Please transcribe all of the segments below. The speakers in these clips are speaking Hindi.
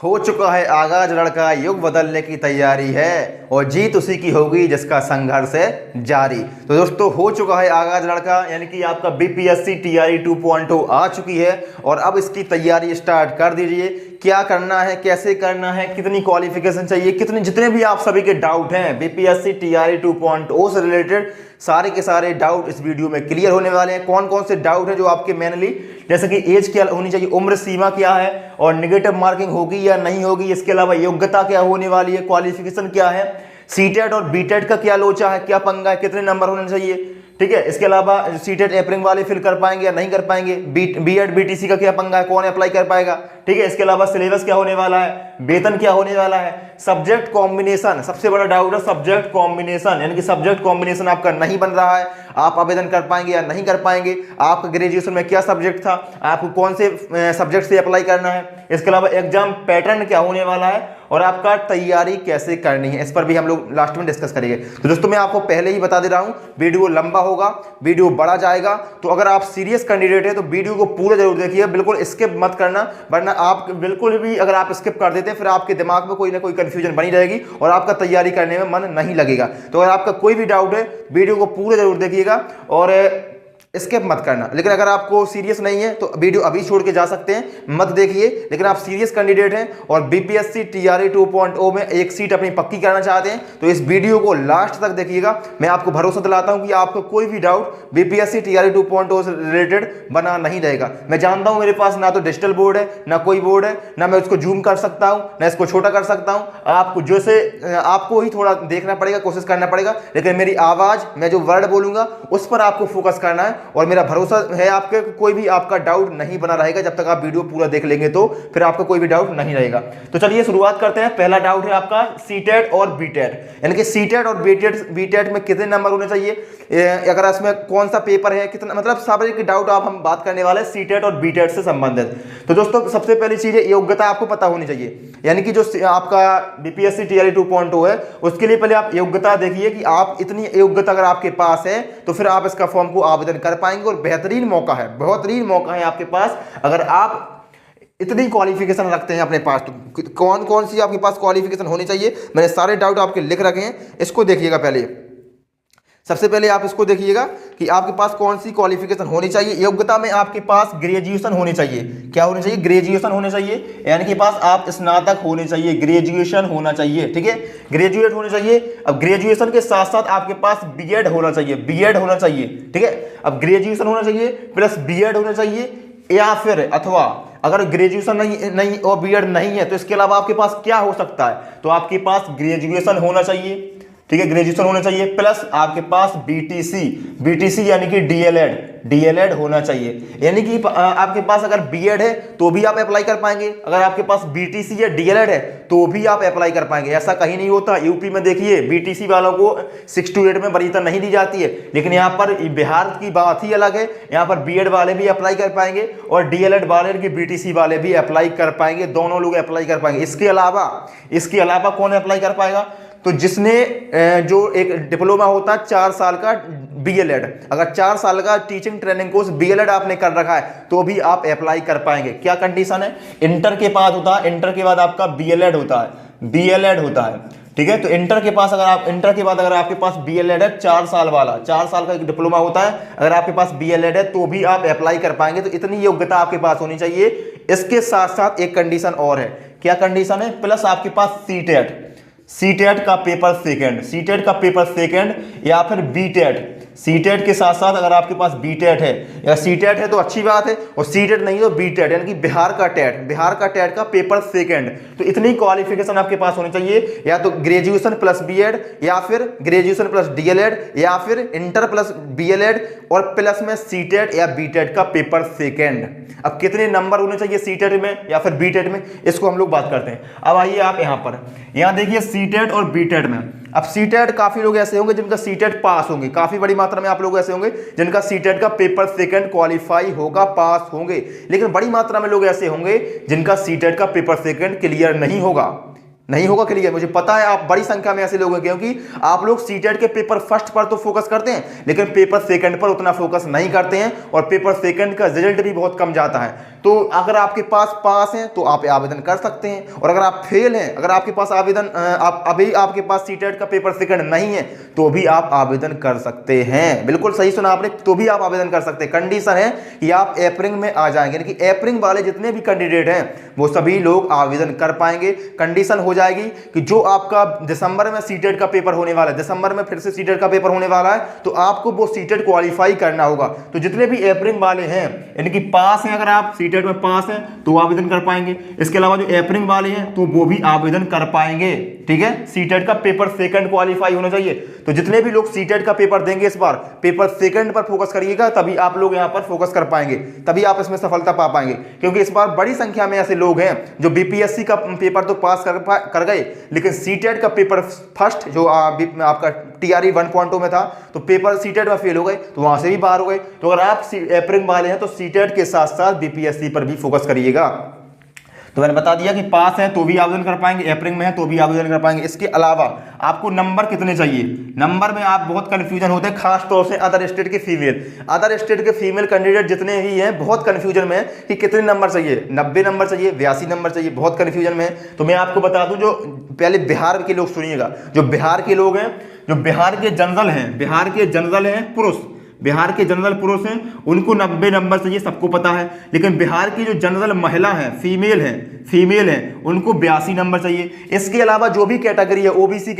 हो चुका है आगाज, लड़का युग बदलने की तैयारी है और जीत उसी की होगी जिसका संघर्ष है जारी। तो दोस्तों हो चुका है आगाज लड़का, यानी कि आपका बीपीएससी टीआरई 2.0 आ चुकी है और अब इसकी तैयारी स्टार्ट कर दीजिए। क्या करना है, कैसे करना है, कितनी क्वालिफिकेशन चाहिए, कितने जितने भी आप सभी के डाउट हैं बीपीएससी टीआरई 2.0 से रिलेटेड, सारे के सारे डाउट इस वीडियो में क्लियर होने वाले हैं। कौन कौन से डाउट है जो आपके मेनली, जैसे कि एज क्या होनी चाहिए, उम्र सीमा क्या है और नेगेटिव मार्किंग होगी या नहीं होगी, इसके अलावा योग्यता क्या होने वाली है, क्वालिफिकेशन क्या है, सीटेट और बीटेट का क्या लोचा है, क्या पंगा है, कितने नंबर होने चाहिए, ठीक है। इसके अलावा सीटेट एप्रिंग वाले फिल कर पाएंगे या नहीं कर पाएंगे, बीएड बीटीसी का क्या पंगा है, कौन अप्लाई कर पाएगा, ठीक है। इसके अलावा सिलेबस क्या होने वाला है, वेतन क्या होने वाला है, सब्जेक्ट कॉम्बिनेशन, सबसे बड़ा डाउट है सब्जेक्ट कॉम्बिनेशन, यानी कि सब्जेक्ट कॉम्बिनेशन आपका नहीं बन रहा है, आप आवेदन कर पाएंगे या नहीं कर पाएंगे, आपका ग्रेजुएशन में क्या सब्जेक्ट था, आपको कौन से सब्जेक्ट से अप्लाई करना है, इसके अलावा एग्जाम पैटर्न क्या होने वाला है और आपका तैयारी कैसे करनी है, इस पर भी हम लोग लास्ट में डिस्कस करेंगे। तो दोस्तों मैं आपको पहले ही बता दे रहा हूं, वीडियो लंबा होगा, वीडियो बड़ा जाएगा, तो अगर आप सीरियस कैंडिडेट है तो वीडियो को पूरा जरूर देखिए, बिल्कुल स्किप मत करना, वरना आप बिल्कुल भी अगर आप स्किप कर देते हैं फिर आपके दिमाग में कोई ना कोई कंफ्यूजन बनी रहेगी और आपका तैयारी करने में मन नहीं लगेगा। तो अगर आपका कोई भी डाउट है वीडियो को पूरा जरूर देखिएगा और स्किप मत करना। लेकिन अगर आपको सीरियस नहीं है तो वीडियो अभी छोड़ के जा सकते हैं, मत देखिए। लेकिन आप सीरियस कैंडिडेट हैं और बीपीएससी टीआरई 2.0 में एक सीट अपनी पक्की करना चाहते हैं तो इस वीडियो को लास्ट तक देखिएगा। मैं आपको भरोसा दिलाता हूं कि आपको कोई भी डाउट बीपीएससी टीआरई 2.0 से रिलेटेड बना नहीं रहेगा। मैं जानता हूं मेरे पास ना तो डिजिटल बोर्ड है, ना कोई बोर्ड है, ना मैं उसको जूम कर सकता हूं, ना इसको छोटा कर सकता हूं। आपको जैसे आपको ही थोड़ा देखना पड़ेगा, कोशिश करना पड़ेगा, लेकिन मेरी आवाज, मैं जो वर्ड बोलूंगा उस पर आपको फोकस करना है और मेरा भरोसा है आपके कोई भी आपका डाउट नहीं बना रहेगा। जब तक आप वीडियो पूरा देख लेंगे तो फिर आपका कोई भी डाउट नहीं रहेगा। तो चलिए शुरुआत करते हैं। पहला डाउट है आपका सीटेट और बीटेट, यानी कि सीटेट और बीटेट में कितने नंबर होने चाहिए, अगर इसमें कौन सा पेपर है, कितना, मतलब सारे के डाउट आप हम बात करने वाले हैं सीटेट और बीटेट से संबंधित। तो दोस्तों सबसे पहली चीज है योग्यता आपको पता होनी चाहिए, यानी कि जो आपका बीपीएससी टीआरई 2.0 है उसके लिए पहले आप योग्यता देखिए कि आप इतनी योग्यता अगर आपके पास है तो फिर आप इसका फॉर्म को आवेदन कर पाएंगे और बेहतरीन मौका है, बेहतरीन मौका है आपके पास अगर आप इतनी क्वालिफिकेशन रखते हैं अपने पास। तो कौन कौन सी आपके पास क्वालिफिकेशन होनी चाहिए, मैंने सारे डाउट आपके लिख रखे हैं, इसको देखिएगा। पहले सबसे पहले आप इसको देखिएगा कि आपके पास कौन सी क्वालिफिकेशन होनी चाहिए। योग्यता में आपके पास ग्रेजुएशन होनी चाहिए, क्या होनी चाहिए, ग्रेजुएशन होना चाहिए, यानी कि पास आप स्नातक होने चाहिए, ग्रेजुएशन होना चाहिए, ठीक है, ग्रेजुएट होने चाहिए। अब ग्रेजुएशन के साथ साथ आपके पास बीएड होना चाहिए, बीएड होना चाहिए, ठीक है। अब ग्रेजुएशन होना चाहिए प्लस बीएड होना चाहिए, या फिर अथवा अगर ग्रेजुएशन नहीं और बीएड नहीं है तो इसके अलावा आपके पास क्या हो सकता है, तो आपके पास ग्रेजुएशन होना चाहिए, ठीक है, ग्रेजुएशन होना चाहिए प्लस आपके पास बीटीसी, बीटीसी यानी कि डीएलएड होना चाहिए। यानी कि आपके पास अगर बीएड है तो भी आप अप्लाई कर पाएंगे, अगर आपके पास बीटीसी या डीएलएड है तो भी आप अप्लाई कर पाएंगे। ऐसा कहीं नहीं होता, यूपी में देखिए बीटीसी वालों को 6 to 8 में वरीयता नहीं दी जाती है, लेकिन यहाँ पर बिहार की बात ही अलग है, यहाँ पर बीएड वाले भी अप्लाई कर पाएंगे और डीएलएड वाले की बीटीसी वाले भी अप्लाई कर पाएंगे, दोनों लोग अप्लाई कर पाएंगे। इसके अलावा कौन अप्लाई कर पाएगा, तो जिसने जो एक डिप्लोमा होता है 4 साल का बीएलएड, अगर 4 साल का टीचिंग ट्रेनिंग कोर्स बीएलएड आपने कर रखा है तो भी आप अप्लाई कर पाएंगे। क्या कंडीशन है, इंटर के बाद होता है, इंटर के बाद आपका बीएलएड होता है, ठीक है। तो इंटर के बाद अगर आपके पास बीएलएड है 4 साल वाला, 4 साल का एक डिप्लोमा होता है, अगर आपके पास बीएलएड है तो भी आप अप्लाई कर पाएंगे। तो इतनी योग्यता आपके पास होनी चाहिए। इसके साथ साथ एक कंडीशन और है, क्या कंडीशन है, प्लस आपके पास सीटेट का पेपर सेकंड या फिर बीटेट, सीटेट के साथ साथ अगर आपके पास बीटेट है या सीटेट है तो अच्छी बात है, और सीटेट नहीं तो बीटेट यानी कि बिहार का टेट का पेपर सेकंड। तो इतनी क्वालिफिकेशन आपके पास होनी चाहिए, या तो ग्रेजुएशन प्लस बीएड या फिर ग्रेजुएशन प्लस डीएलएड या फिर इंटर प्लस बीएलएड और प्लस में सीटेट या बीटेट का पेपर सेकंड। अब कितने नंबर होने चाहिए सीटेट में या फिर बीटेट में, इसको हम लोग बात करते हैं। अब आइए आप यहाँ देखिए सीटेट और बीटेट में। अब सीटेट काफी लोग ऐसे होंगे जिनका सीटेट पास होंगे, काफी बड़ी मात्रा में आप लोग ऐसे होंगे जिनका सीटेट का पेपर सेकंड क्वालिफाई होगा, पास होंगे, लेकिन बड़ी मात्रा में लोग ऐसे होंगे जिनका सीटेट का पेपर सेकंड क्लियर नहीं होगा। नहीं होगा क्लियर, मुझे पता है आप बड़ी संख्या में ऐसे लोग हैं, क्योंकि आप लोग सीटेट के पेपर फर्स्ट पर तो फोकस करते हैं लेकिन पेपर सेकंड पर उतना फोकस नहीं करते हैं और पेपर सेकंड का रिजल्ट भी बहुत कम जाता है। तो अगर आपके पास है तो आप आवेदन कर सकते हैं, और अगर आप फेल हैं, अगर आपके पास आवेदन अभी आपके पास सीटेट का पेपर सेकंड नहीं है तो भी आप आवेदन कर सकते हैं। बिल्कुल सही सुना आपने, तो भी आप आवेदन कर सकते हैं। कंडीशन है कि आप अप्रैल में आ जाएंगे, यानी कि अप्रैल वाले जितने भी कैंडिडेट हैं वो सभी लोग आवेदन कर पाएंगे। कंडीशन हो जाएगी कि जो आपका दिसंबर में सीटेट का पेपर होने वाला है, दिसंबर में फिर से सीटेट का पेपर होने वाला है, तो आपको वो सीटेट क्वालिफाई करना होगा। तो जितने भी अप्रैल वाले हैं यानी कि पास हैं, अगर आप सीटेट में पास हैं तो आवेदन कर पाएंगे। इसके अलावा जो अप्रैल वाले हैं तो वो भी आवेदन कर पाएंगे। ठीक है, सीटेट का पेपर सेकंड क्वालिफाई होना चाहिए। तो जितने भी लोग सीटेट का पेपर देंगे इस बार पेपर सेकंड पर फोकस करिएगा, तभी आप लोग यहां पर फोकस कर पाएंगे, तभी आप इसमें सफलता पा पाएंगे। क्योंकि इस बार बड़ी संख्या में ऐसे लोग हैं जो बीपीएससी का पेपर तो पास कर गए लेकिन सीटेट का पेपर फर्स्ट जो आपका टीआरई 1.0 में था तो पेपर सीटेट में फेल हो गए, तो वहां से भी बाहर हो गए। तो अगर आप अप्रैल वाले हैं तो सीटेट के साथ साथ बीपीएससी पर भी फोकस करिएगा। तो मैंने बता दिया कि पास है तो भी आवेदन कर पाएंगे, अप्रैल में है तो भी आवेदन कर पाएंगे। इसके अलावा आपको नंबर कितने चाहिए, नंबर में आप बहुत कंफ्यूजन होते हैं, खास तौर से अदर स्टेट के फीमेल कैंडिडेट जितने भी हैं बहुत कंफ्यूजन में है कि कितने नंबर चाहिए, 90 नंबर चाहिए, 82 नंबर चाहिए, बहुत कंफ्यूजन में है। तो मैं आपको बता दूं, जो पहले बिहार के लोग सुनिएगा, जो बिहार के लोग हैं, जो बिहार के जनरल हैं पुरुष, बिहार के जनरल पुरुष हैं उनको 90 नंबर चाहिए, सबको पता है। लेकिन बिहार की जो जनरल महिला हैं, फीमेल हैं उनको 82 नंबर चाहिए। इसके अलावा जो भी कैटेगरी है, ओबीसी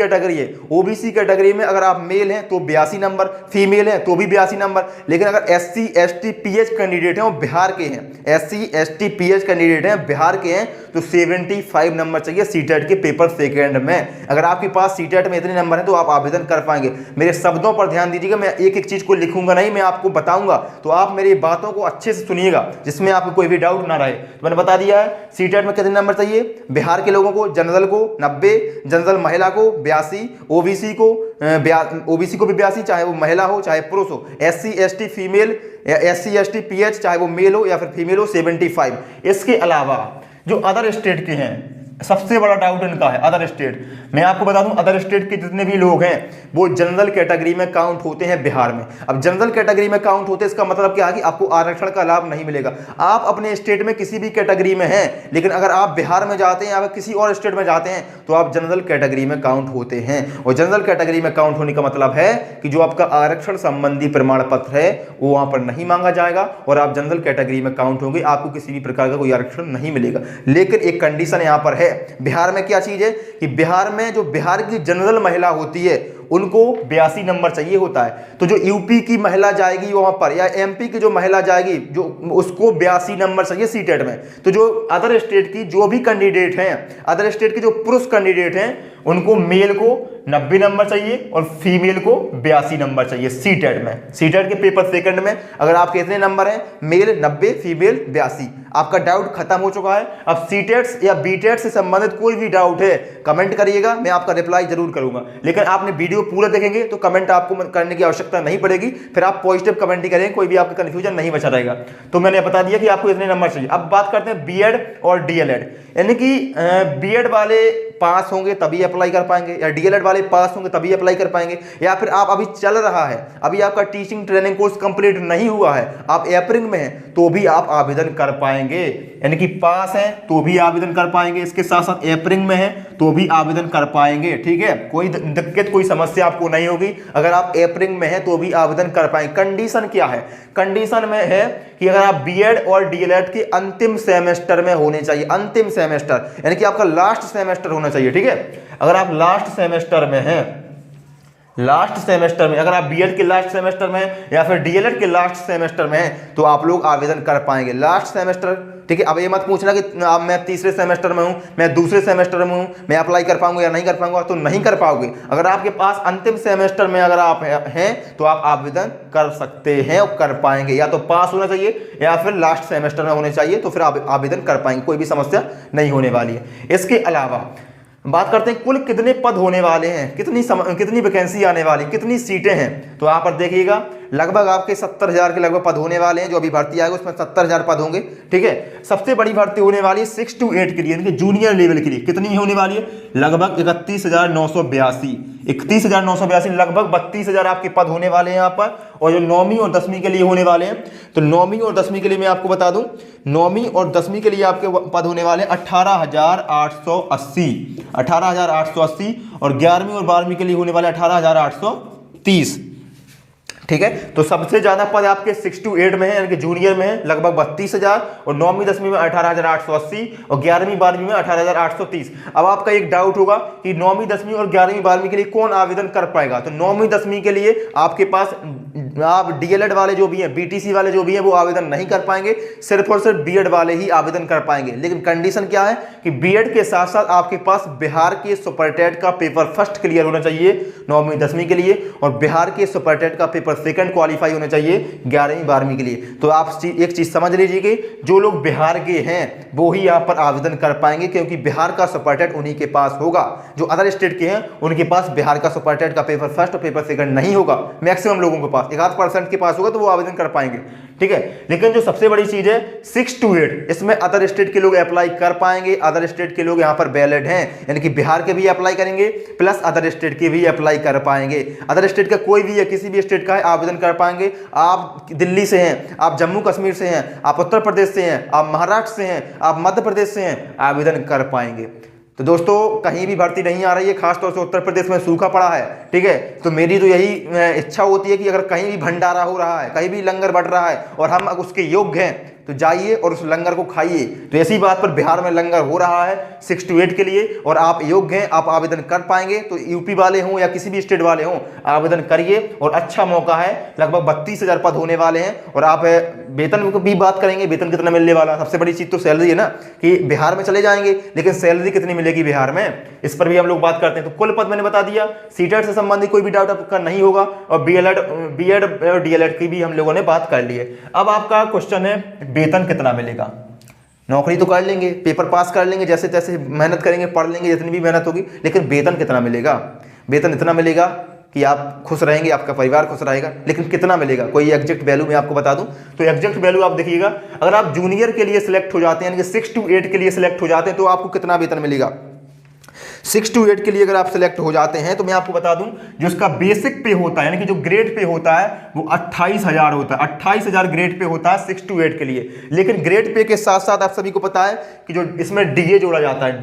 कैटेगरी में अगर आप मेल हैं तो 82 नंबर, फीमेल हैं तो भी 82 नंबर। लेकिन अगर SC ST PH कैंडिडेट हैं वो बिहार के हैं, SC ST PH कैंडिडेट हैं बिहार के हैं तो 75 नंबर चाहिए सीटेट के पेपर सेकंड में। अगर आपके पास सीटेट में इतने नंबर हैं तो आप आवेदन कर पाएंगे। मेरे शब्दों पर ध्यान दीजिएगा, मैं एक एक चीज को लिखूंगा नहीं, मैं आपको बताऊंगा, तो आप मेरी बातों को अच्छे से सुनिएगा जिसमें आपको कोई भी डाउट ना रहे। तो मैंने बता दिया है सीटेट में कितने नंबर चाहिए, बिहार के लोगों को, जनरल को 90, जनरल महिला को 82, ओबीसी को भी 82 चाहे वो महिला हो चाहे पुरुष हो, SC ST female, SC ST PH चाहे वो मेल हो या फिर फीमेल हो 75। इसके अलावा जो अदर स्टेट के हैं, सबसे बड़ा डाउट इनका है अदर स्टेट। मैं आपको बता दूं अदर स्टेट के जितने भी लोग हैं वो जनरल कैटेगरी में काउंट होते हैं बिहार में। अब जनरल कैटेगरी में काउंट होते हैं इसका मतलब क्या है कि आपको आरक्षण का लाभ नहीं मिलेगा। आप अपने स्टेट में किसी भी कैटेगरी में हैं लेकिन अगर आप बिहार में जाते हैं या फिर किसी और स्टेट में जाते हैं तो आप जनरल कैटेगरी में काउंट होते हैं। और जनरल कैटेगरी में काउंट होने का मतलब है कि जो आपका आरक्षण संबंधी प्रमाण पत्र है वो वहां पर नहीं मांगा जाएगा और आप जनरल कैटेगरी में काउंट होंगे, आपको किसी भी प्रकार का कोई आरक्षण नहीं मिलेगा। लेकिन एक कंडीशन यहां पर है, बिहार में क्या चीज है कि बिहार में जो बिहार की जनरल महिला होती है उनको 82 नंबर चाहिए होता है। तो जो यूपी की महिला जाएगी वहां पर या एमपी की जो महिला जाएगी जो उसको 82 नंबर चाहिए सीटेट में। तो जो अदर स्टेट की जो भी कैंडिडेट हैं, अदर स्टेट के जो पुरुष कैंडिडेट हैं उनको मेल को 90 नंबर चाहिए और फीमेल को 82 नंबर चाहिए सीटेट में। सीटेट के पेपर सेकंड में अगर आपके इतने नंबर हैं, मेल 90 फीमेल 82, आपका डाउट खत्म हो चुका है। अब सीटेट या बीटेट से संबंधित कोई भी डाउट है कमेंट करिएगा, मैं आपका रिप्लाई जरूर करूंगा। लेकिन आपने वीडियो पूरा देखेंगे तो कमेंट आपको करने की आवश्यकता नहीं पड़ेगी, फिर आप पॉजिटिव कमेंट ही करेंगे, कोई भी आपका कंफ्यूजन नहीं बचा रहेगा। तो मैंने बता दिया कि आपको इतने नंबर चाहिए। अब बात करते हैं बीएड और डीएलएड, यानी कि बीएड वाले पास होंगे तभी अप्लाई कर पाएंगे या डीएलएड वाले पास होंगे तभी अप्लाई कर पाएंगे, या फिर आप अभी चल रहा है, अभी आपका टीचिंग ट्रेनिंग कोर्स कंप्लीट नहीं हुआ है, आप अप्रैल में हैं तो भी आप आवेदन कर पाएंगे। यानी कि पास हैं तो भी आवेदन कर पाएंगे, इसके साथ साथ अप्रैल में है तो भी आवेदन कर पाएंगे। ठीक है, कोई दिक्कत कोई समस्या आपको नहीं होगी, अगर आप अप्रैल में है तो भी आवेदन कर पाएंगे। कंडीशन क्या है, कंडीशन में है कि अगर आप बीएड और डीएलएड के अंतिम सेमेस्टर में होने चाहिए, अंतिम सेमेस्टर यानी कि आपका लास्ट सेमेस्टर होना चाहिए। ठीक है, अगर आप लास्ट सेमेस्टर में हैं, लास्ट सेमेस्टर में अगर आप बीएड के लास्ट सेमेस्टर में या फिर डीएलएड के लास्ट सेमेस्टर में हैं तो आप लोग आवेदन कर पाएंगे। लास्ट सेमेस्टर, ठीक है। अब ये मत पूछना कि अब मैं तीसरे सेमेस्टर में हूं, मैं दूसरे सेमेस्टर में हूं, मैं अप्लाई कर पाऊंगा या नहीं कर पाऊंगा, तो नहीं कर पाओगे। अगर आपके पास अंतिम सेमेस्टर में अगर आप हैं तो आप आवेदन कर सकते हैं और कर पाएंगे, या तो पास होना चाहिए या फिर लास्ट सेमेस्टर में होने चाहिए, तो फिर आप आवेदन कर पाएंगे, कोई भी समस्या नहीं होने वाली है। इसके अलावा बात करते हैं कुल कितने पद होने वाले हैं, कितनी वैकेंसी आने वाली, कितनी सीटें हैं। तो यहाँ पर देखिएगा लगभग आपके 70,000 के लगभग पद होने वाले हैं। जो अभी भर्ती आएगा उसमें 70,000 पद होंगे। ठीक है, सबसे बड़ी भर्ती होने वाली है 6 to 8 के लिए, यानी कि जूनियर लेवल के लिए। कितनी होने वाली है? लगभग 31,982, 31,982, लगभग 32,000 आपके पद होने वाले हैं यहाँ पर। और जो 9वीं और 10वीं के लिए होने वाले हैं, तो 9वीं और 10वीं के लिए मैं आपको बता दूं, 9वीं और 10वीं के लिए आपके पद होने वाले 18,880, 18,880, और 11वीं और 12वीं के लिए होने वाले 18,830। ठीक है, तो सबसे ज्यादा पद आपके 6 to 8 में है, यानी कि जूनियर में है, लगभग 32,000, और 9वीं 10वीं में 18,880, और 11वीं 12वीं में 18,830। अब आपका एक डाउट होगा कि 9वीं 10वीं और 11वीं 12वीं के लिए कौन आवेदन कर पाएगा? तो 9वीं 10वीं के लिए आपके पास आप डीएलएड वाले जो भी हैं, बीटीसी वाले जो भी हैं, वो आवेदन नहीं कर पाएंगे, सिर्फ और सिर्फ बीएड वाले ही आवेदन कर पाएंगे। लेकिन कंडीशन क्या है कि बीएड के साथ साथ आपके पास बिहार के सुपरटेट का पेपर फर्स्ट क्लियर होना चाहिए 9वीं 10वीं के लिए, और बिहार के सुपरटेट का पेपर सेकंड क्वालिफाई होना चाहिए 11वीं 12वीं के लिए। तो आप एक चीज समझ लीजिए कि जो लोग बिहार के हैं वो ही यहाँ पर आवेदन कर पाएंगे, क्योंकि बिहार का सुपरटेट उन्हीं के पास होगा। जो अदर स्टेट के हैं उनके पास बिहार का सुपरटेट का पेपर फर्स्ट और पेपर सेकंड नहीं होगा। मैक्सिमम लोगों के पास 1% के पास होगा तो वो आवेदन कर पाएंगे। ठीक है, लेकिन जो सबसे बड़ी चीज है 6 to 8, इसमें अदर स्टेट के लोग अप्लाई कर पाएंगे। अदर स्टेट के लोग यहाँ पर वैलिड हैं, यानी कि बिहार के भी अप्लाई करेंगे प्लस अदर स्टेट के भी अप्लाई कर पाएंगे। अदर स्टेट का कोई भी है, किसी भी स्टेट का है, आवेदन कर पाएंगे। आप दिल्ली से हैं, आप जम्मू कश्मीर से हैं, आप उत्तर प्रदेश से हैं, आप महाराष्ट्र से हैं, आप मध्य प्रदेश से हैं, आवेदन कर पाएंगे। तो दोस्तों कहीं भी भर्ती नहीं आ रही है, खासतौर से उत्तर प्रदेश में सूखा पड़ा है। ठीक है, तो मेरी तो यही इच्छा होती है कि अगर कहीं भी भंडारा हो रहा है, कहीं भी लंगर बढ़ रहा है और हम उसके योग्य हैं, तो जाइए और उस लंगर को खाइए। तो ऐसी बात पर बिहार में लंगर हो रहा है 6 to 8 के लिए, और आप योग्य हैं, आप आवेदन कर पाएंगे। तो यूपी वाले हों या किसी भी स्टेट वाले हों, आवेदन करिए, और अच्छा मौका है। लगभग 32,000 पद होने वाले हैं। और आप वेतन की भी बात करेंगे, वेतन कितना मिलने वाला, सबसे बड़ी चीज तो सैलरी है ना, कि बिहार में चले जाएंगे लेकिन सैलरी कितनी मिलेगी बिहार में, इस पर भी हम लोग बात करते हैं। तो कुल पद मैंने बता दिया। सीटेट से संबंधित कोई भी डाउट आपका नहीं होगा, और बीएड और डीएलएड की भी हम लोगों ने बात कर ली है। अब आपका क्वेश्चन है वेतन कितना मिलेगा। नौकरी तो कर लेंगे, पेपर पास कर लेंगे, जैसे तैसे मेहनत करेंगे, पढ़ लेंगे, जितनी भी मेहनत होगी, लेकिन वेतन कितना मिलेगा? वेतन इतना मिलेगा कि आप खुश रहेंगे, आपका परिवार खुश रहेगा। लेकिन कितना मिलेगा, कोई एग्जैक्ट वैल्यू मैं आपको बता दूं, तो एग्जैक्ट वैल्यू आप देखिएगा। अगर आप जूनियर के लिए सिलेक्ट हो जाते हैं, यानी कि 6 to 8 के लिए सिलेक्ट हो जाते हैं, तो आपको कितना वेतन मिलेगा? 6 to 8 के लिए अगर आप सिलेक्ट हो जाते हैं, तो मैं आपको बता दूं, जो इसका बेसिक पे होता है, यानी कि जो ग्रेड पे होता है, वो 28,000 होता है। 28,000 ग्रेड पे होता है 6 to 8 के लिए। लेकिन ग्रेड पे के साथ साथ आप सभी को पता है कि जो इसमें डीए जोड़ा जाता है,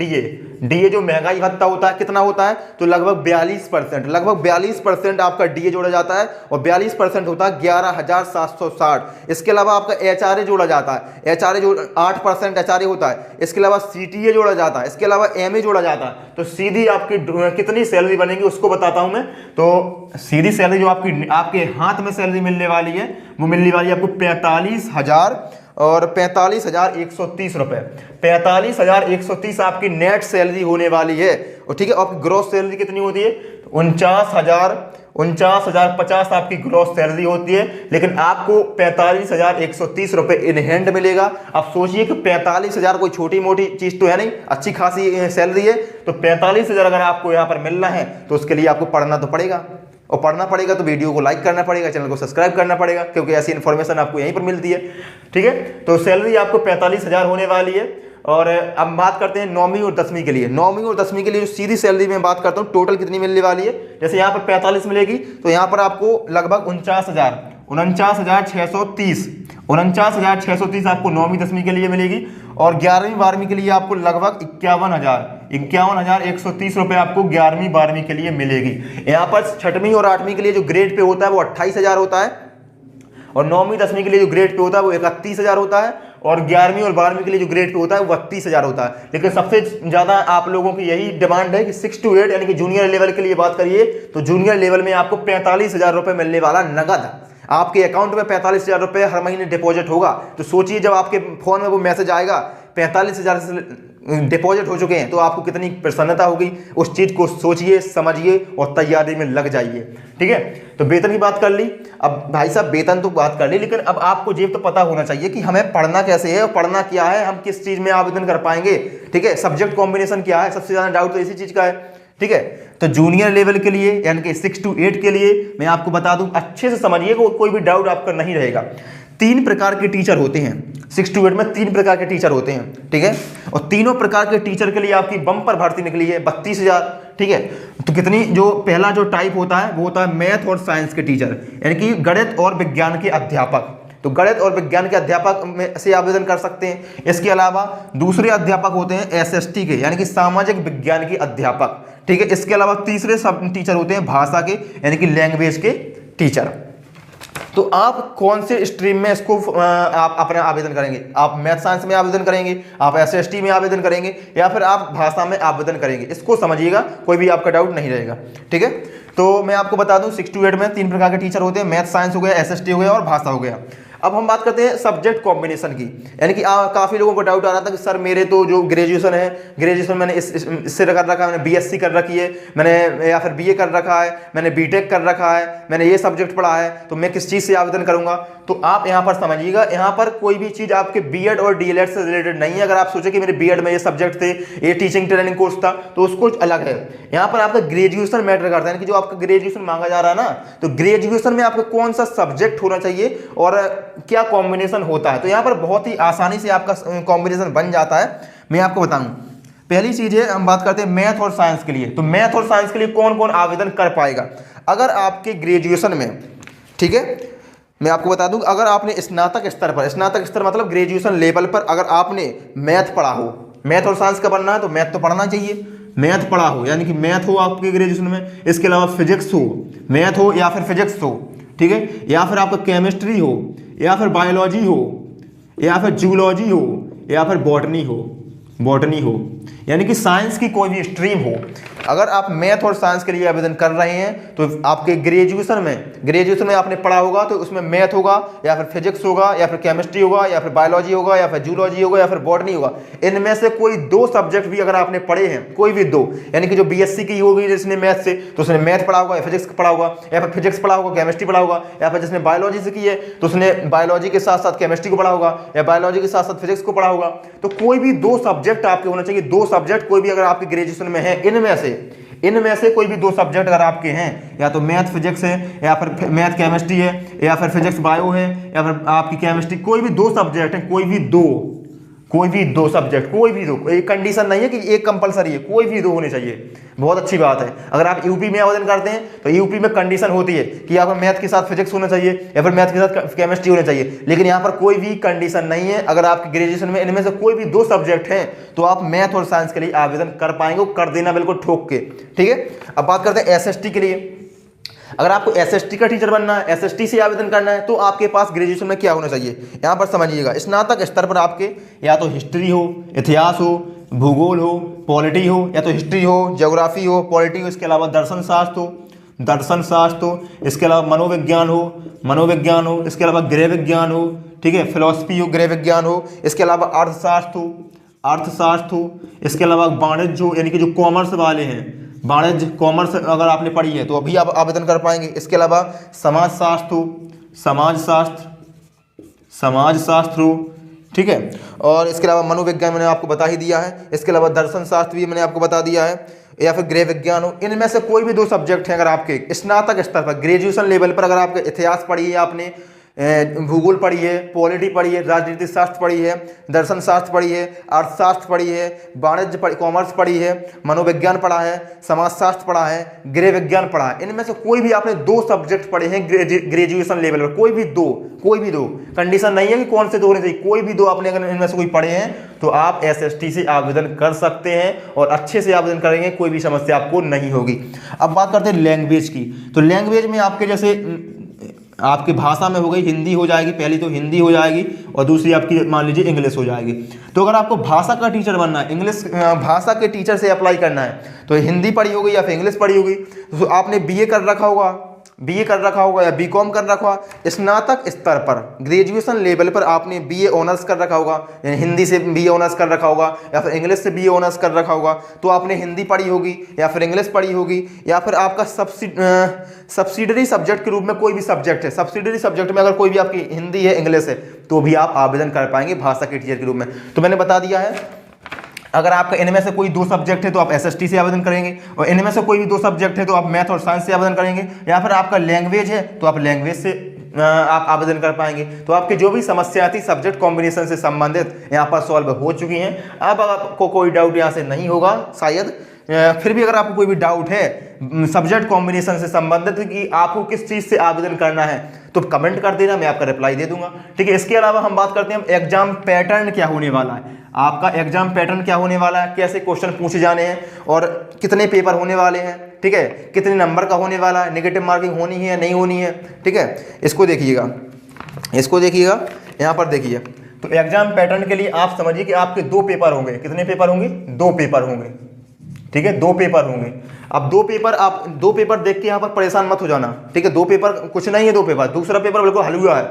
डीए जो महंगाई भत्ता होता है, कितना होता है? तो लगभग 42%, लगभग 42% आपका डीए जोड़ा जाता है, और 42% होता है 11,760। इसके अलावा आपका एचआरए जोड़ा जाता है, एचआरए जो 8% एचआरए होता है। इसके अलावा सीटीए जोड़ा जाता है, इसके अलावा एमए जोड़ा जाता है। तो सीधी आपकी कितनी सैलरी बनेगी उसको बताता हूं मैं। तो सीधी सैलरी जो आपके हाथ में सैलरी मिलने वाली है, वो मिलने वाली है आपको 45,000 और 45,130 रुपए। 45,130 आपकी नेट सैलरी होने वाली है। और ठीक है, आपकी ग्रॉस सैलरी कितनी होती है? 49,050 आपकी ग्रॉस सैलरी होती है। लेकिन आपको 45,130 रुपए इन हैंड मिलेगा। आप सोचिए कि 45,000 कोई छोटी मोटी चीज तो है नहीं, अच्छी खासी सैलरी है। तो 45,000 अगर आपको यहाँ पर मिलना है, तो उसके लिए आपको पढ़ना तो पड़ेगा, और पढ़ना पड़ेगा तो वीडियो को लाइक करना पड़ेगा, चैनल को सब्सक्राइब करना पड़ेगा, क्योंकि ऐसी इन्फॉर्मेशन आपको यहीं पर मिलती है। ठीक है, तो सैलरी आपको 45,000 होने वाली है। और अब बात करते हैं 9वीं और 10वीं के लिए। 9वीं और 10वीं के लिए जो सीधी सैलरी में बात करता हूँ, टोटल कितनी मिलने वाली है। जैसे यहाँ पर 45 मिलेगी, तो यहाँ पर आपको लगभग 49,630 आपको 9वीं 10वीं के लिए मिलेगी। और 11वीं 12वीं के लिए आपको लगभग 51,130 रुपए आपको 11वीं 12वीं के लिए मिलेगी। यहाँ पर 6वीं और 8वीं के लिए जो ग्रेड पे होता है वो 28,000 होता है, और 9वीं 10वीं के लिए जो ग्रेड पे होता है वो 31,000 होता है, और 11वीं और 12वीं के लिए जो ग्रेड पे होता है वो 32,000 होता है। लेकिन सबसे ज्यादा आप लोगों की यही डिमांड है कि 6 to 8 यानी कि जूनियर लेवल के लिए बात करिए, तो जूनियर लेवल में आपको 45,000 रुपए मिलने वाला नगद। आपके अकाउंट में 45,000 रुपए हर महीने डिपॉजिट होगा। तो सोचिए, जब आपके फोन में वो मैसेज आएगा 45,000 डिपॉजिट हो चुके हैं, तो आपको कितनी प्रसन्नता होगी। उस चीज को सोचिए, समझिए और तैयारी में लग जाइए। ठीक है, तो वेतन की बात कर ली। अब भाई साहब वेतन तो बात कर ली, लेकिन अब आपको ये तो पता होना चाहिए कि हमें पढ़ना कैसे है और पढ़ना क्या है, हम किस चीज में आवेदन कर पाएंगे। ठीक है, सब्जेक्ट कॉम्बिनेशन क्या है, सबसे ज्यादा डाउट तो इसी चीज का है। ठीक है। तो जूनियर लेवल के लिए यानी कि 6 to 8 के लिए मैं आपको बता दूं, अच्छे से समझिएगा, कोई भी डाउट आपका नहीं रहेगा। 3 प्रकार के टीचर होते हैं 6 to 8 में, 3 प्रकार के टीचर होते हैं, ठीक है। और तीनों प्रकार के टीचर के लिए आपकी बम्पर भर्ती निकली है 32,000, ठीक है। तो कितनी, जो पहला जो टाइप होता है वो होता है मैथ और साइंस के टीचर, यानी कि गणित और विज्ञान के अध्यापक। तो गणित और विज्ञान के अध्यापक में से आवेदन कर सकते हैं। इसके अलावा दूसरे अध्यापक होते हैं SST के, यानी कि सामाजिक विज्ञान के अध्यापक, ठीक है। इसके अलावा तीसरे सब टीचर होते हैं भाषा के, यानी कि लैंग्वेज के टीचर। तो आप कौन से स्ट्रीम में इसको आप अपना आवेदन करेंगे? आप मैथ साइंस में आवेदन करेंगे, आप SST में आवेदन करेंगे, या फिर आप भाषा में आवेदन करेंगे? इसको समझिएगा, कोई भी आपका डाउट नहीं रहेगा, ठीक है। तो मैं आपको बता दूं 6 to 8 में 3 प्रकार के टीचर होते हैं, मैथ साइंस हो गया, SST हो गया और भाषा हो गया। अब हम बात करते हैं सब्जेक्ट कॉम्बिनेशन की, यानी कि काफ़ी लोगों को डाउट आ रहा था कि सर मेरे तो जो ग्रेजुएशन है, ग्रेजुएशन मैंने इससे कर रखा है, मैंने BSc कर रखी है, मैंने या फिर BA कर रखा है, मैंने BTech कर रखा है, मैंने ये सब्जेक्ट पढ़ा है, तो मैं किस चीज़ से आवेदन करूंगा? तो आप यहाँ पर समझिएगा, यहाँ पर कोई भी चीज़ आपके BEd और DLED से रिलेटेड नहीं है। अगर आप सोचे कि मेरे BEd में ये सब्जेक्ट थे, ये टीचिंग ट्रेनिंग कोर्स था, तो उसको अलग है। यहाँ पर आपका ग्रेजुएशन मैटर करता है, यानी कि जो आपका ग्रेजुएशन मांगा जा रहा है ना, तो ग्रेजुएशन में आपका कौन सा सब्जेक्ट होना चाहिए और क्या कॉम्बिनेशन होता है। तो यहाँ पर बहुत ही आसानी से आपका कॉम्बिनेशन बन जाता है। मैं आपको बताऊं, पहली चीज है, हम बात करते हैं मैथ और साइंस के लिए। तो मैथ और साइंस के लिए कौन कौन आवेदन कर पाएगा? अगर आपके ग्रेजुएशन में, ठीक है, मैं आपको बता दूं, अगर आपने स्नातक स्तर पर, स्नातक स्तर मतलब ग्रेजुएशन लेवल पर अगर आपने मैथ पढ़ा हो, मैथ और साइंस का पढ़ना है तो मैथ तो पढ़ना चाहिए, मैथ पढ़ा हो, यानी कि मैथ हो आपके ग्रेजुएशन में। इसके अलावा फिजिक्स हो, मैथ हो या फिर फिजिक्स हो, ठीक है, या फिर आपका केमिस्ट्री हो, या फिर बायोलॉजी हो, या फिर जूलॉजी हो, या फिर बॉटनी हो, यानी कि साइंस की कोई भी स्ट्रीम हो। अगर आप मैथ और साइंस के लिए आवेदन कर रहे हैं तो आपके ग्रेजुएशन में आपने पढ़ा होगा, तो उसमें मैथ होगा या फिर फिजिक्स होगा या फिर केमिस्ट्री होगा या फिर बायोलॉजी होगा या फिर जूलॉजी होगा या फिर बॉटनी होगा। इनमें से कोई 2 सब्जेक्ट भी अगर आपने पढ़े हैं, कोई भी 2, यानी कि जो BSc की होगी जिसने मैथ से, तो उसने मैथ पढ़ा होगा या फिजिक्स पढ़ा होगा, या फिर फिजिक्स पढ़ा होगा, केमिस्ट्री पढ़ा होगा, या फिर जिसने बायोलॉजी से की है तो उसने बायोलॉजी के साथ साथ केमिस्ट्री को पढ़ा होगा या बायोलॉजी के साथ साथ फिजिक्स को पढ़ा होगा। तो कोई भी 2 सब्जेक्ट आपके होना चाहिए, 2 सब्जेक्ट कोई भी अगर आपके ग्रेजुएशन में है, इनमें से कोई भी 2 सब्जेक्ट अगर आपके हैं, या तो मैथ फिजिक्स है, या फिर मैथ केमिस्ट्री है, या फिर फिजिक्स बायो है, या फिर आपकी केमिस्ट्री, कोई भी 2 सब्जेक्ट है, कोई भी दो सब्जेक्ट, कोई भी 2, एक कंडीशन नहीं है कि एक कंपलसरी है, कोई भी 2 होने चाहिए। बहुत अच्छी बात है। अगर आप यूपी में आवेदन करते हैं तो यूपी में कंडीशन होती है कि आपको मैथ के साथ फिजिक्स होना चाहिए या फिर मैथ के साथ केमिस्ट्री होना चाहिए, लेकिन यहाँ पर कोई भी कंडीशन नहीं है। अगर आपके ग्रेजुएशन में इनमें से कोई भी 2 सब्जेक्ट हैं तो आप मैथ और साइंस के लिए आवेदन कर पाएंगे, कर देना बिल्कुल ठोक के, ठीक है। अब बात करते हैं SST के लिए। अगर आपको SST का टीचर बनना है, SST से आवेदन करना है, तो आपके पास ग्रेजुएशन में क्या होना चाहिए? यहाँ पर समझिएगा, स्नातक स्तर पर आपके या तो हिस्ट्री हो, इतिहास हो, भूगोल हो, पॉलिटी हो, या तो हिस्ट्री हो, ज्योग्राफी हो, पॉलिटी हो, इसके अलावा दर्शन शास्त्र हो, इसके अलावा मनोविज्ञान हो, इसके अलावा गृह विज्ञान हो, ठीक है, फिलॉसफी हो, गृह विज्ञान हो, इसके अलावा अर्थशास्त्र हो, इसके अलावा वाणिज्य हो, यानी कि जो कॉमर्स वाले हैं, वाणिज्य कॉमर्स अगर आपने पढ़ी है तो अभी आप आवेदन कर पाएंगे। इसके अलावा समाजशास्त्र हो, ठीक है, और इसके अलावा मनोविज्ञान मैंने आपको बता ही दिया है। इसके अलावा दर्शन शास्त्र भी मैंने आपको बता दिया है, या फिर गृह विज्ञान हो। इनमें से कोई भी 2 सब्जेक्ट हैं अगर आपके स्नातक स्तर पर, ग्रेजुएशन लेवल पर, अगर आपके इतिहास पढ़ी है आपने, भूगोल पढ़ी है, पॉलिटी पढ़ी है, राजनीति शास्त्र पढ़ी है, दर्शन शास्त्र पढ़ी है, अर्थशास्त्र पढ़ी है, वाणिज्य कॉमर्स पढ़ी है, मनोविज्ञान पढ़ा है, समाजशास्त्र पढ़ा है, गृह विज्ञान पढ़ा है, इनमें से कोई भी आपने 2 सब्जेक्ट पढ़े हैं ग्रेजुएशन लेवल पर, कोई भी दो, कंडीशन नहीं है कि कौन से 2 होने चाहिए, कोई भी 2 आपने अगर इनमें से कोई पढ़े हैं तो आप SST से आवेदन कर सकते हैं और अच्छे से आवेदन करेंगे, कोई भी समस्या आपको नहीं होगी। अब बात करते हैं लैंग्वेज की। तो लैंग्वेज में आपके जैसे आपकी भाषा में हो गई, हिंदी हो जाएगी, पहली तो हिंदी हो जाएगी और दूसरी आपकी मान लीजिए इंग्लिश हो जाएगी। तो अगर आपको भाषा का टीचर बनना है, इंग्लिश भाषा के टीचर से अप्लाई करना है, तो हिंदी पढ़ी होगी या फिर इंग्लिश पढ़ी होगी, तो आपने BA कर रखा होगा या BCom कर रखा होगा, स्नातक स्तर पर ग्रेजुएशन लेवल पर आपने BA ऑनर्स कर रखा होगा, यानी हिंदी से BA ऑनर्स कर रखा होगा या फिर इंग्लिश से BA ऑनर्स कर रखा होगा, तो आपने हिंदी पढ़ी होगी या फिर इंग्लिश पढ़ी होगी, या फिर आपका सब्सिडरी सब्जेक्ट के रूप में कोई भी सब्जेक्ट है, सब्सिडरी सब्जेक्ट में अगर कोई भी आपकी हिंदी है, इंग्लिश है, तो भी आप आवेदन कर पाएंगे भाषा के टीचर के रूप में। तो मैंने बता दिया है। अगर आपका इनमें से कोई 2 सब्जेक्ट है तो आप एसएसटी से आवेदन करेंगे, और इनमें से कोई भी 2 सब्जेक्ट है तो आप मैथ और साइंस से आवेदन करेंगे, या फिर आपका लैंग्वेज है तो आप लैंग्वेज से आप आवेदन कर पाएंगे। तो आपकी जो भी समस्या थी सब्जेक्ट कॉम्बिनेशन से संबंधित यहाँ पर सॉल्व हो चुकी हैं। अब आपको कोई डाउट यहाँ से नहीं होगा शायद। फिर भी अगर आपको कोई भी डाउट है सब्जेक्ट कॉम्बिनेशन से संबंधित कि आपको किस चीज़ से आवेदन करना है तो कमेंट कर देना, मैं आपका रिप्लाई दे दूंगा। ठीक है, इसके अलावा हम बात करते हैं एग्जाम पैटर्न क्या होने वाला है। आपका एग्जाम पैटर्न क्या होने वाला है, कैसे क्वेश्चन पूछे जाने हैं और कितने पेपर होने वाले हैं। ठीक है, कितने नंबर का होने वाला है, नेगेटिव मार्किंग होनी है नहीं होनी है। ठीक है, इसको देखिएगा, यहाँ पर देखिए। तो एग्जाम पैटर्न के लिए आप समझिए कि आपके 2 पेपर होंगे। कितने पेपर होंगे? 2 पेपर होंगे। ठीक है, 2 पेपर होंगे। अब 2 पेपर, आप 2 पेपर देख के यहाँ पर परेशान मत हो जाना। ठीक है, 2 पेपर कुछ नहीं है, 2 पेपर। दूसरा पेपर बिल्कुल हलवा है,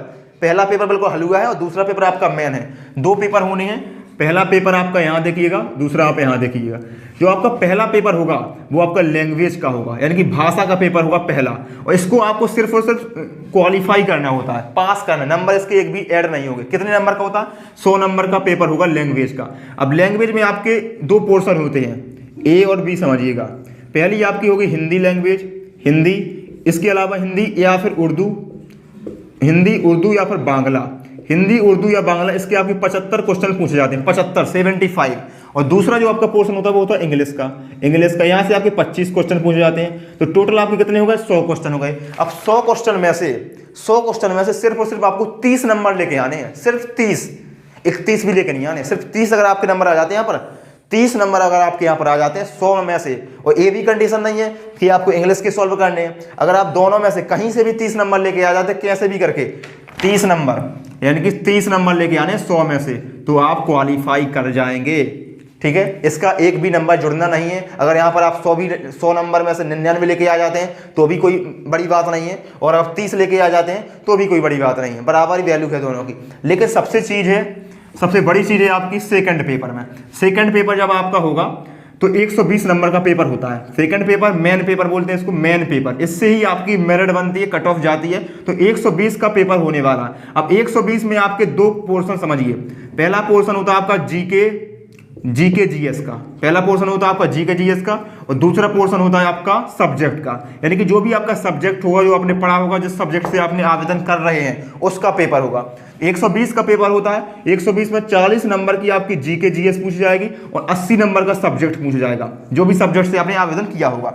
पहला पेपर बिल्कुल हलवा है और दूसरा पेपर आपका मेन है। 2 पेपर होने हैं। पहला पेपर आपका यहाँ देखिएगा, दूसरा आप यहाँ देखिएगा। जो आपका पहला पेपर होगा वो आपका लैंग्वेज का होगा, यानी कि भाषा का पेपर होगा पहला, और इसको आपको सिर्फ और सिर्फ क्वालिफाई करना होता है, पास करना। नंबर इसके एक भी ऐड नहीं होंगे। कितने नंबर का होता है? 100 नंबर का पेपर होगा लैंग्वेज का। अब लैंग्वेज में आपके 2 पोर्शन होते हैं, ए और बी समझिएगा। पहली आपकी होगी हिंदी लैंग्वेज, हिंदी, इसके अलावा हिंदी या फिर उर्दू, हिंदी उर्दू या फिर बांग्ला, हिंदी उर्दू या बांग्ला। इसके आपके 75 क्वेश्चन पूछे जाते हैं, 75। और दूसरा जो आपका पोर्शन होता है वो होता है इंग्लिश का। इंग्लिश का यहाँ से आपके 25 क्वेश्चन पूछे जाते हैं। तो टोटल आपके कितने हो गए? 100 क्वेश्चन हो गए। अब 100 क्वेश्चन में से सिर्फ और सिर्फ आपको 30 नंबर लेके आने हैं, सिर्फ 30। 31 भी लेके नहीं आने, सिर्फ 30 अगर आपके नंबर आ जाते हैं यहाँ पर, 30 नंबर अगर आपके यहाँ पर आ जाते हैं 100 में से। और ये भी कंडीशन नहीं है कि आपको इंग्लिश के सॉल्व करने हैं। अगर आप दोनों में से कहीं से भी 30 नंबर लेके आ जाते, कैसे भी करके 30 नंबर, यानी कि 30 नंबर लेके आने 100 में से, तो आप क्वालिफाई कर जाएंगे। ठीक है, इसका एक भी नंबर जुड़ना नहीं है। अगर यहाँ पर आप 100 नंबर में से 99 लेके आ जाते हैं तो भी कोई बड़ी बात नहीं है, और आप 30 लेके आ जाते हैं तो भी कोई बड़ी बात नहीं है, बराबर ही वैल्यू है दोनों की। लेकिन सबसे बड़ी चीज़ है आपकी सेकंड पेपर में। सेकंड पेपर जब आपका होगा तो 120 नंबर का पेपर होता है। सेकंड पेपर मेन पेपर बोलते हैं इसको, मेन पेपर। इससे ही आपकी मेरिट बनती है, कट ऑफ जाती है। तो 120 का पेपर होने वाला है। अब 120 में आपके 2 पोर्शन समझिए। पहला पोर्शन होता है आपका जीके जीएस का, पहला पोर्शन होता है आपका जीके जीएस का, और दूसरा पोर्शन होता है आपका सब्जेक्ट का। यानी कि जो भी आपका सब्जेक्ट होगा, जो आपने पढ़ा होगा, जिस सब्जेक्ट से आपने आवेदन कर रहे हैं, उसका पेपर होगा। 120 का पेपर होता है। 120 में 40 नंबर की आपकी जीके जीएस पूछी जाएगी और 80 नंबर का सब्जेक्ट पूछा जाएगा, जो भी सब्जेक्ट से आपने आवेदन किया होगा।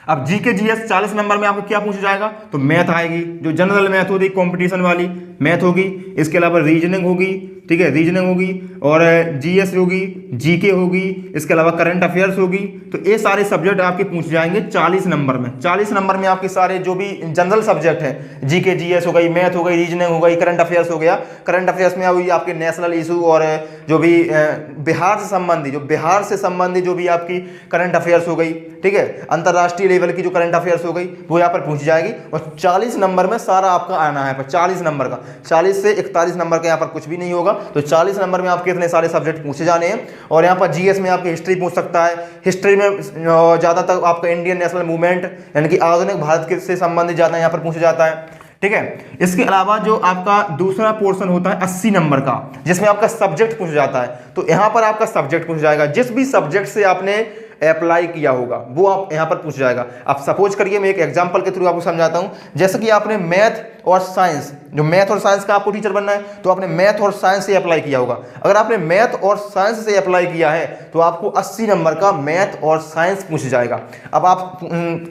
अब जीके जीएस 40 नंबर में आपको क्या पूछा जाएगा? तो मैथ आएगी, जो जनरल मैथ होती है, कंपटीशन वाली मैथ होगी। इसके अलावा रीजनिंग होगी, ठीक है, रीजनिंग होगी, और जीएस होगी, जीके होगी, इसके अलावा करंट अफेयर्स होगी। तो ये सारे सब्जेक्ट आपके पूछे जाएंगे 40 नंबर में। 40 नंबर में आपके सारे जो भी जनरल सब्जेक्ट हैं, जीके जीएस हो गई, मैथ हो गई, रीजनिंग हो गई, करंट अफेयर्स हो गया। करंट अफेयर्स में हुई आपके नेशनल इशू और जो भी बिहार से संबंधित जो भी आपकी करंट अफेयर्स हो गई, ठीक है, अंतर्राष्ट्रीय लेवल की जो करंट अफेयर्स हो गई, वो यहाँ पर पूछी जाएगी। और 40 नंबर में सारा आपका आना है, 40 नंबर का। 40 से 41 नंबर का यहाँ पर कुछ भी नहीं होगा। तो 40 नंबर में आपके इतने सारे सब्जेक्ट पूछे जाने हैं। और यहाँ पर जीएस में आपकी हिस्ट्री पूछ सकता है। हिस्ट्री में ज़्यादातर आपका इंडियन नेशनल मूवमेंट, यानी कि आधुनिक भारत से संबंधित ज़्यादा यहाँ पर पूछा जाता है। ठीक है, इसके अलावा जो आपका दूसरा पोर्शन होता है 80 नंबर का, जिसमें आपका सब्जेक्ट पूछा जाता है। तो यहाँ पर आपका सब्जेक्ट पूछा जाएगा, जिस भी सब्जेक्ट से आपने अप्लाई किया होगा वो आप यहाँ पर पूछ जाएगा। अब सपोज करिए, मैं एक एग्जांपल के थ्रू आपको समझाता हूँ। जैसे कि आपने मैथ और साइंस, जो मैथ और साइंस का आपको टीचर बनना है, तो आपने मैथ और साइंस से अप्लाई किया होगा। अगर आपने मैथ और साइंस से अप्लाई किया है तो आपको 80 नंबर का मैथ और साइंस पूछ जाएगा। अब आप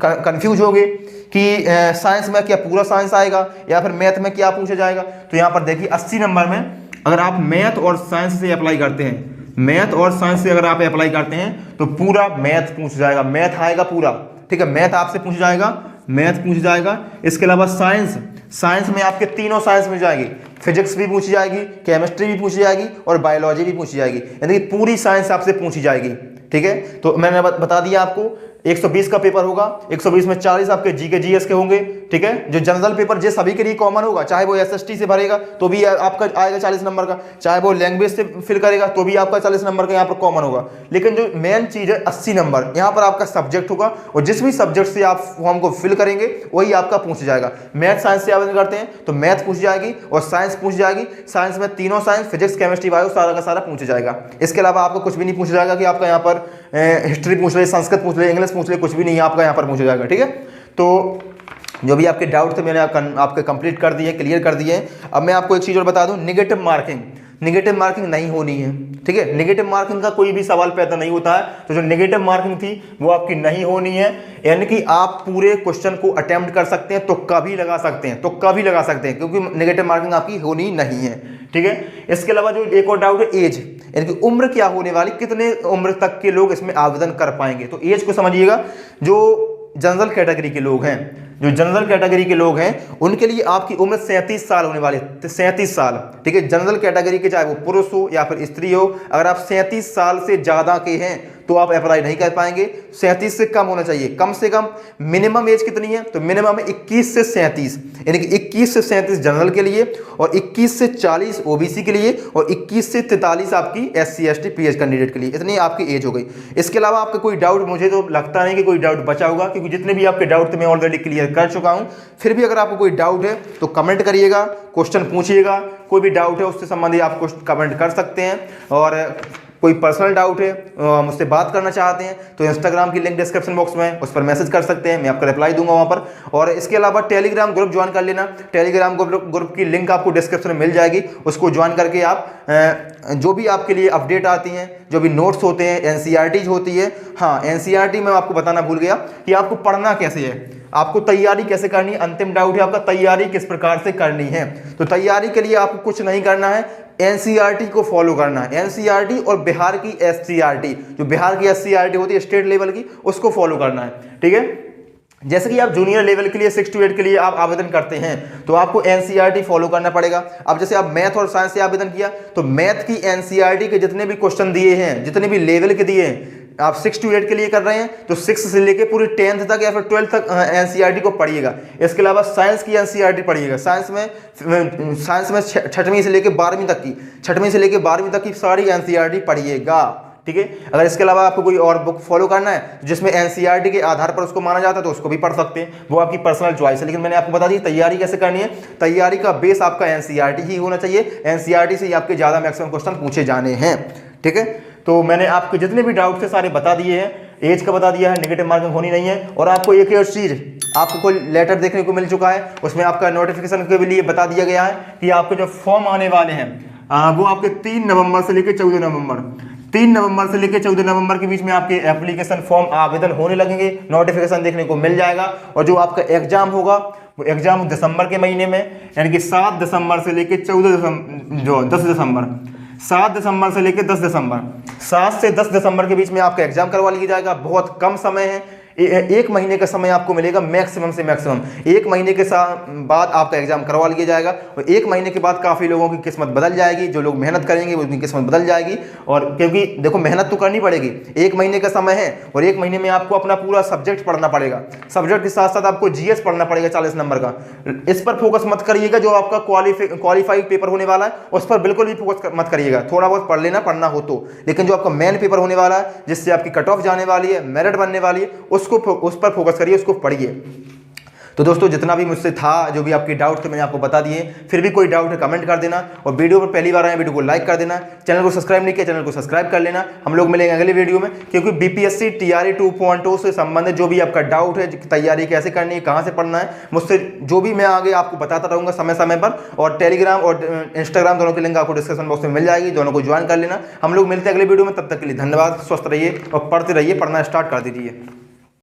कंफ्यूज होंगे कि साइंस में क्या पूरा साइंस आएगा या फिर मैथ में क्या पूछा जाएगा। तो यहाँ पर देखिए 80 नंबर में अगर आप मैथ और साइंस से अप्लाई करते हैं, मैथ और साइंस से अगर आप अप्लाई करते हैं तो पूरा मैथ पूछ जाएगा, मैथ आएगा पूरा। ठीक है, मैथ आपसे पूछ जाएगा, मैथ पूछ जाएगा। इसके अलावा साइंस में आपके तीनों साइंस मिल जाएगी। फिजिक्स भी पूछी जाएगी, केमिस्ट्री भी पूछी जाएगी और बायोलॉजी भी पूछी जाएगी, यानी कि पूरी साइंस आपसे पूछी जाएगी। ठीक है, तो मैंने बता दिया आपको 120 का पेपर होगा, 120 में 40 आपके जीके जीएस के होंगे, ठीक है। जो जनरल पेपर जो सभी के लिए कॉमन होगा, चाहे वो एसएसटी से भरेगा तो भी आपका आएगा 40 नंबर का, चाहे वो लैंग्वेज से फिल करेगा तो भी आपका 40 नंबर का यहाँ पर कॉमन होगा। लेकिन जो मेन चीज है 80 नंबर यहाँ पर आपका सब्जेक्ट होगा, और जिस भी सब्जेक्ट से आप फॉर्म को फिल करेंगे वही आपका पूछ जाएगा। मैथ साइंस से आवेदन करते हैं तो मैथ पूछ जाएगी और साइंस पूछ जाएगी। साइंस में तीनों साइंस, फिजिक्स, केमिस्ट्री, बायो सारा का सारा पूछ जाएगा। इसके अलावा आपको कुछ भी नहीं पूछा जाएगा कि आपका यहाँ पर हिस्ट्री पूछ ले, संस्कृत पूछ ले, इंग्लिश पूछ ले, कुछ भी नहीं आपका यहाँ पर पूछा जाएगा, ठीक है। तो जो भी आपके डाउट थे मैंने आपके कंप्लीट कर दिए, क्लियर कर दिए। अब मैं आपको एक चीज़ और बता दूं, नेगेटिव मार्किंग नहीं होनी है, ठीक है। नेगेटिव मार्किंग का कोई भी सवाल पैदा नहीं होता है, तो जो नेगेटिव मार्किंग थी वो आपकी नहीं होनी है। यानी कि आप पूरे क्वेश्चन को अटेम्प्ट कर सकते हैं, तुक्का भी लगा सकते हैं, क्योंकि नेगेटिव मार्किंग आपकी होनी नहीं है, ठीक है। इसके अलावा जो एक और डाउट है एज, यानी कि उम्र क्या होने वाली, कितने उम्र तक के लोग इसमें आवेदन कर पाएंगे। तो एज को समझिएगा, जो जनरल कैटेगरी के लोग हैं उनके लिए आपकी उम्र 37 साल होने वाली है, 37 साल, ठीक है। जनरल कैटेगरी के चाहे वो पुरुष हो या फिर स्त्री हो, अगर आप 37 साल से ज़्यादा के हैं तो आप अप्लाई नहीं कर पाएंगे। 37 से कम होना चाहिए, कम से कम। मिनिमम एज कितनी है, तो मिनिमम है 21 से 37, यानी कि 21 से 37 जनरल के लिए, और 21 से 40 ओबीसी के लिए, और 21 से 43 आपकी SC ST PH कैंडिडेट के लिए। इतनी आपकी एज हो गई। इसके अलावा आपका कोई डाउट, मुझे तो लगता नहीं कि कोई डाउट बचा होगा, क्योंकि जितने भी आपके डाउट थे मैं ऑलरेडी क्लियर कर चुका हूँ। फिर भी अगर आपको कोई डाउट है तो कमेंट करिएगा, क्वेश्चन पूछिएगा। कोई भी डाउट है उससे संबंधित आप कमेंट कर सकते हैं, और कोई पर्सनल डाउट है, मुझसे बात करना चाहते हैं तो इंस्टाग्राम की लिंक डिस्क्रिप्शन बॉक्स में, उस पर मैसेज कर सकते हैं, मैं आपका रिप्लाई दूंगा वहाँ पर। और इसके अलावा टेलीग्राम ग्रुप ज्वाइन कर लेना, टेलीग्राम ग्रुप की लिंक आपको डिस्क्रिप्शन में मिल जाएगी। उसको ज्वाइन करके आप जो भी आपके लिए अपडेट आती हैं, जो भी नोट्स होते हैं, NCERT होती है, हाँ NCERT में आपको बताना भूल गया कि आपको पढ़ना कैसे है, आपको तैयारी कैसे करनी है। अंतिम डाउट है आपका, तैयारी किस प्रकार से करनी है। तो तैयारी के लिए आपको कुछ नहीं करना है, NCERT को फॉलो करना है। NCERT और बिहार की SCERT, जो बिहार की SCERT होती है स्टेट लेवल की, उसको फॉलो करना है, ठीक है। जैसे कि आप जूनियर लेवल के लिए 6 to 8 के लिए आप आवेदन करते हैं तो आपको NCERT फॉलो करना पड़ेगा। अब जैसे आप मैथ और साइंस से आवेदन किया तो मैथ की NCERT के जितने भी क्वेश्चन दिए हैं, जितने भी लेवल के दिए हैं, आप 6 to 8 के लिए कर रहे हैं तो 6 से लेके पूरी 10th तक या फिर 12th तक NCERT को पढ़िएगा। इसके अलावा साइंस की NCERT पढ़िएगा। साइंस में 6वीं से लेके 12वीं तक की सारी NCERT पढ़िएगा, ठीक है। अगर इसके अलावा आपको कोई और बुक फॉलो करना है जिसमें NCERT के आधार पर उसको माना जाता है तो उसको भी पढ़ सकते हैं, वो आपकी पर्सनल चॉइस है। लेकिन मैंने आपको बता दी तैयारी कैसे करनी है। तैयारी का बेस आपका NCERT ही होना चाहिए, NCERT से ही आपके ज़्यादा मैक्सिमम क्वेश्चन पूछे जाने हैं, ठीक है। तो मैंने आपके जितने भी डाउट थे सारे बता दिए हैं, एज का बता दिया है, नेगेटिव मार्किंग होनी नहीं है। और आपको एक और चीज़, आपको कोई लेटर देखने को मिल चुका है, उसमें आपका नोटिफिकेशन के लिए बता दिया गया है कि आपके जो फॉर्म आने वाले हैं वो आपके 3 नवंबर से लेकर 14 नवंबर के बीच में आपके एप्लीकेशन फॉर्म आवेदन होने लगेंगे। नोटिफिकेशन देखने को मिल जाएगा। और जो आपका एग्जाम होगा वो एग्जाम दिसंबर के महीने में, यानी कि 7 दिसंबर से लेकर 10 दिसंबर 7 से 10 दिसंबर के बीच में आपका एग्जाम करवा लिया जाएगा। बहुत कम समय है, 1 महीने का समय आपको मिलेगा मैक्सिमम से मैक्सिमम। 1 महीने के बाद आपका एग्जाम करवा लिया जाएगा, और 1 महीने के बाद काफ़ी लोगों की किस्मत बदल जाएगी। जो लोग मेहनत करेंगे उनकी किस्मत बदल जाएगी। और क्योंकि देखो मेहनत तो करनी पड़ेगी, 1 महीने का समय है, और 1 महीने में आपको अपना पूरा सब्जेक्ट पढ़ना पड़ेगा। सब्जेक्ट के साथ साथ आपको GS पढ़ना पड़ेगा 40 नंबर का। इस पर फोकस मत करिएगा, जो आपका क्वालिफाइड पेपर होने वाला है उस पर बिल्कुल भी फोकस मत करिएगा। थोड़ा बहुत पढ़ लेना, पढ़ना हो तो। लेकिन जो आपका मेन पेपर होने वाला है, जिससे आपकी कट ऑफ जाने वाली है, मेरिट बनने वाली है, उस पर फोकस करिए, उसको पढ़िए। तो दोस्तों जितना भी मुझसे था, जो भी आपके डाउट थे मैंने आपको बता दिए। फिर भी कोई डाउट है कमेंट कर देना, और वीडियो पर पहली बार आए वीडियो को लाइक कर देना। चैनल को सब्सक्राइब नहीं किया, चैनल को सब्सक्राइब कर लेना। हम लोग मिलेंगे अगले वीडियो में, क्योंकि BPSC TRE 2.0 से संबंधित जो भी आपका डाउट है, तैयारी कैसे करनी है, कहाँ से पढ़ना है, मुझसे जो भी मैं आगे आपको बताता रहूँगा समय समय पर। और टेलीग्राम और इंस्टाग्राम दोनों की लिंक आपको डिस्क्रिप्शन बॉक्स में मिल जाएगी, दोनों को ज्वाइन कर लेना। हम लोग मिलते हैं अगले वीडियो में, तब तक के लिए धन्यवाद। स्वस्थ रहिए और पढ़ते रहिए, पढ़ना स्टार्ट कर दीजिए।